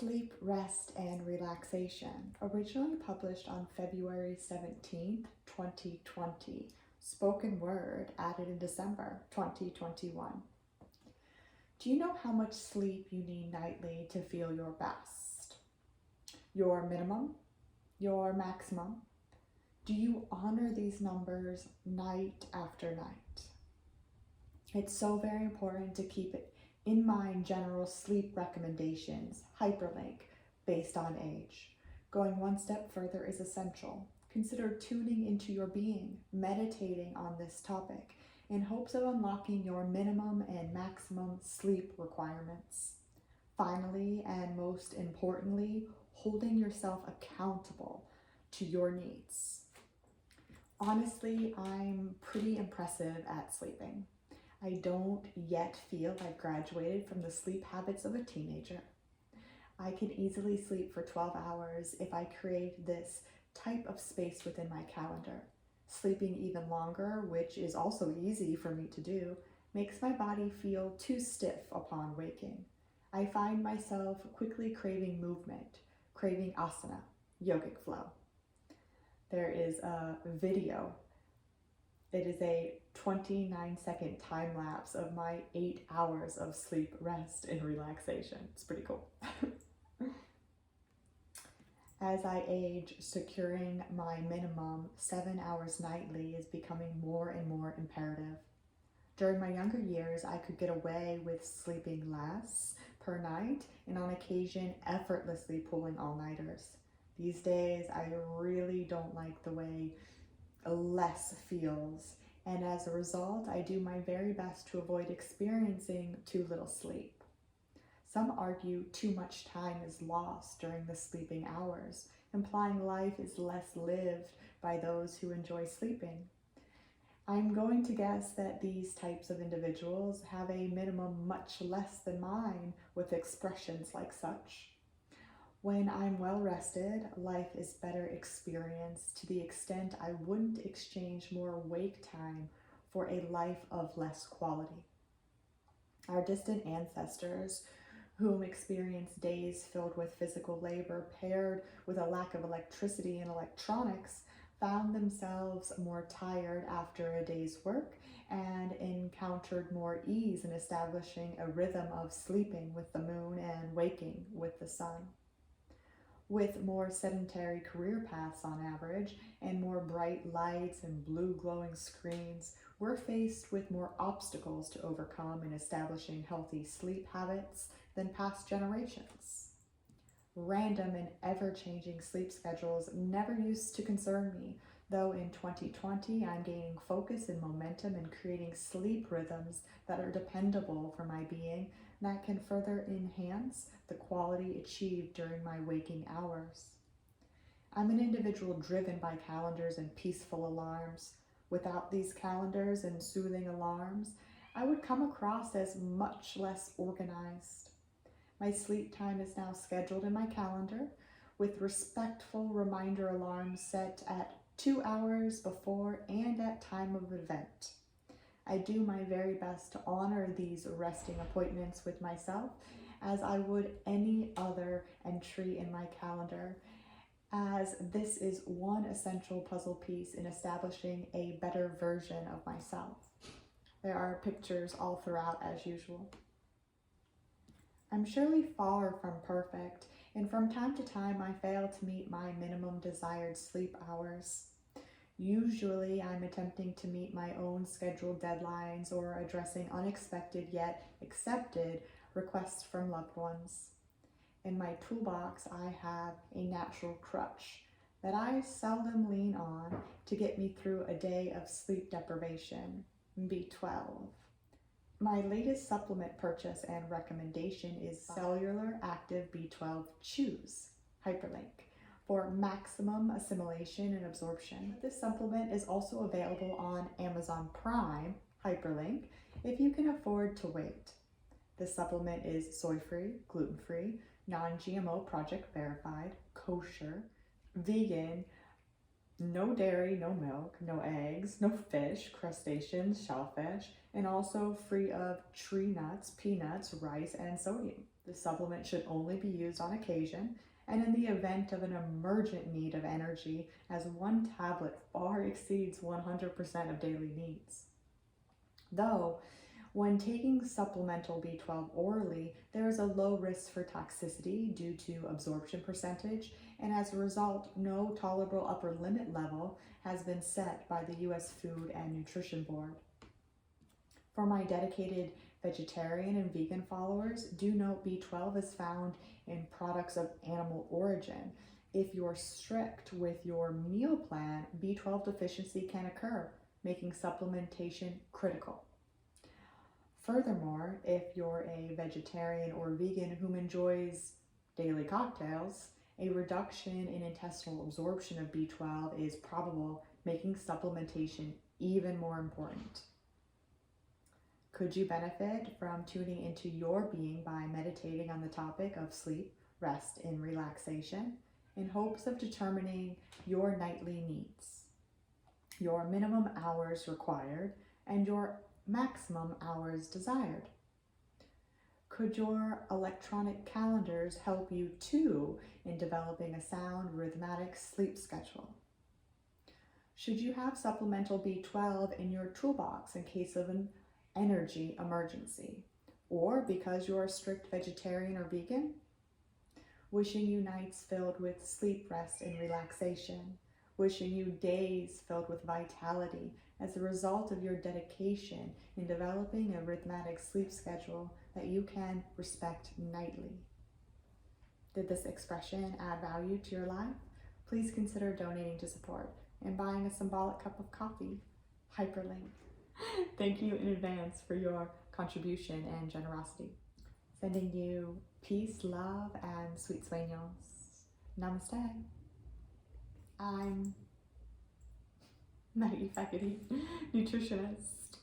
Sleep, Rest, and Relaxation, originally published on February 17th, 2020. Spoken word added in December 2021. Do you know how much sleep you need nightly to feel your best? Your minimum? Your maximum? Do you honor these numbers night after night? It's so very important to keep it in mind general sleep recommendations, hyperlink, based on age. Going one step further is essential. Consider tuning into your being, meditating on this topic, in hopes of unlocking your minimum and maximum sleep requirements. Finally, and most importantly, holding yourself accountable to your needs. Honestly, I'm pretty impressive at sleeping. I don't yet feel I've graduated from the sleep habits of a teenager. I can easily sleep for 12 hours if I create this type of space within my calendar. Sleeping even longer, which is also easy for me to do, makes my body feel too stiff upon waking. I find myself quickly craving movement, craving asana, yogic flow. There is a video. It is a 29-second time lapse of my 8 hours of sleep, rest, and relaxation. It's pretty cool. As I age, securing my minimum 7 hours nightly is becoming more and more imperative. During my younger years, I could get away with sleeping less per night and on occasion effortlessly pulling all-nighters. These days, I really don't like the way less feels, and as a result, I do my very best to avoid experiencing too little sleep. Some argue too much time is lost during the sleeping hours, implying life is less lived by those who enjoy sleeping. I'm going to guess that these types of individuals have a minimum much less than mine with expressions like such. When I'm well rested, life is better experienced to the extent I wouldn't exchange more wake time for a life of less quality. Our distant ancestors, whom experienced days filled with physical labor paired with a lack of electricity and electronics, found themselves more tired after a day's work and encountered more ease in establishing a rhythm of sleeping with the moon and waking with the sun. With more sedentary career paths on average and more bright lights and blue glowing screens, we're faced with more obstacles to overcome in establishing healthy sleep habits than past generations. Random and ever-changing sleep schedules never used to concern me, though in 2020 I'm gaining focus and momentum in creating sleep rhythms that are dependable for my being that can further enhance the quality achieved during my waking hours. I'm an individual driven by calendars and peaceful alarms. Without these calendars and soothing alarms, I would come across as much less organized. My sleep time is now scheduled in my calendar with respectful reminder alarms set at 2 hours before and at time of event. I do my very best to honor these resting appointments with myself as I would any other entry in my calendar, as this is one essential puzzle piece in establishing a better version of myself. There are pictures all throughout as usual. I'm surely far from perfect, and from time to time I fail to meet my minimum desired sleep hours. Usually I'm attempting to meet my own scheduled deadlines or addressing unexpected yet accepted requests from loved ones. In my toolbox, I have a natural crutch that I seldom lean on to get me through a day of sleep deprivation, B12. My latest supplement purchase and recommendation is Cellular Active B12 Chews, hyperlink, for maximum assimilation and absorption. This supplement is also available on Amazon Prime, hyperlink, if you can afford to wait. This supplement is soy-free, gluten-free, non-GMO project verified, kosher, vegan, no dairy, no milk, no eggs, no fish, crustaceans, shellfish, and also free of tree nuts, peanuts, rice, and sodium. The supplement should only be used on occasion and in the event of an emergent need of energy, as one tablet far exceeds 100% of daily needs. Though, when taking supplemental B12 orally, there is a low risk for toxicity due to absorption percentage, and as a result, no tolerable upper limit level has been set by the U.S. Food and Nutrition Board. For my dedicated vegetarian and vegan followers, do note B12 is found in products of animal origin. If you're strict with your meal plan, B12 deficiency can occur, making supplementation critical. Furthermore, if you're a vegetarian or vegan who enjoys daily cocktails, a reduction in intestinal absorption of B12 is probable, making supplementation even more important. Could you benefit from tuning into your being by meditating on the topic of sleep, rest, and relaxation in hopes of determining your nightly needs, your minimum hours required, and your maximum hours desired? Could your electronic calendars help you too in developing a sound, rhythmic sleep schedule? Should you have supplemental B12 in your toolbox in case of an energy emergency, or because you're a strict vegetarian or vegan? Wishing you nights filled with sleep, rest, and relaxation. Wishing you days filled with vitality as a result of your dedication in developing a rhythmic sleep schedule that you can respect nightly. Did this expression add value to your life? Please consider donating to support and buying a symbolic cup of coffee. Hyperlink. Thank you in advance for your contribution and generosity. Sending you peace, love, and sweet sueños. Namaste. I'm Maggie Faculty, nutritionist,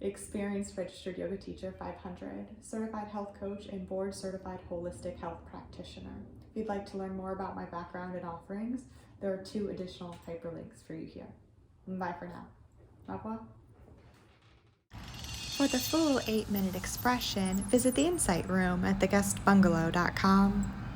experienced registered yoga teacher 500, certified health coach, and board certified holistic health practitioner. If you'd like to learn more about my background and offerings, there are 2 additional hyperlinks for you here. Bye for now. Au revoir. For the full 8-minute expression, visit the Insight Room at theguestbungalow.com.